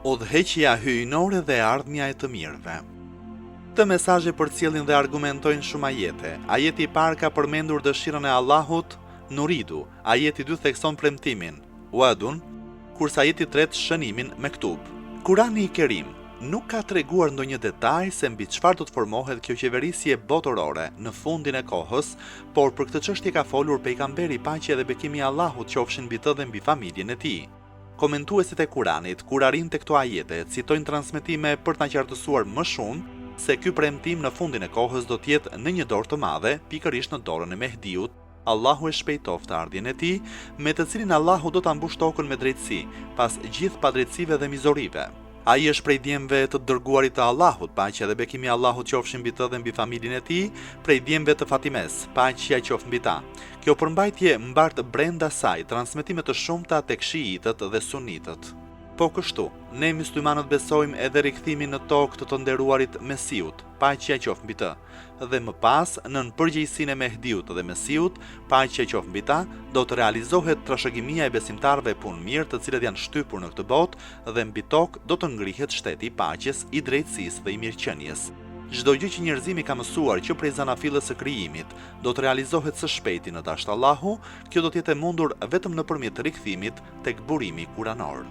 Udhëheqja hyjnore dhe ardhmja e të mirëve. Të mesazhe përcjellin dhe argumentojnë shumë ajete. Ajeti i parë ka përmendur dëshirën e Allahut, Nuridu. Ajeti i dytë thekson premtimin, Wadun, kurse ajeti i tretë shënimin, Mektub. Kurani i Kerim nuk ka treguar ndonjë detaj se mbi çfarë do të formohet kjo qeverisje botërore në fundin e kohës, por për këtë çështje ka folur pejgamberi, paqja dhe bekimi i Allahut qofshin mbi të dhe mbi familjen e tij. Komentuesit e Kuranit, kur arrin te këto ajete, citojnë transmetime për të na qartësuar më shumë se ky premtim në fundin e kohës do të jetë në një dorë të madhe, pikërisht në dorën e Mehdiut. Allahu e shpejtoft ardhjen e tij, me të cilin Allahu do ta mbush tokën me drejtësi, pas gjithë padrejtësive dhe mizorive. Ai është prej djemve të dërguarit të Allahut, paqja dhe bekimi i Allahut qofshin mbi të dhe mbi familjen e tij, prej djemve të Fatimes, paqja qoftë mbi ta. Kjo përmbajtje mbart brenda saj transmetime të shumta tek shiitët dhe sunitët. Po kështu, ne myslimanët besojmë edhe rikthimin në tokë të nderuarit Mesiut, paqja qoftë mbi të, dhe më pas nën përgjegjësinë e Mehdiut dhe Mesiut, paqja qoftë mbi ta, do të realizohet trashëgimia e besimtarëve punë mirë, të cilët janë shtypur në këtë botë, dhe mbi tokë do të ngrihet shteti i paqes, i drejtësisë dhe i mirëqenies. Çdo gjë që njerëzimi ka mësuar që prej zanafillës së krijimit do të realizohet së shpejti në dashur Allahu, kjo do të jetë e mundur vetëm nëpërmjet rikthimit tek burimi kuranor.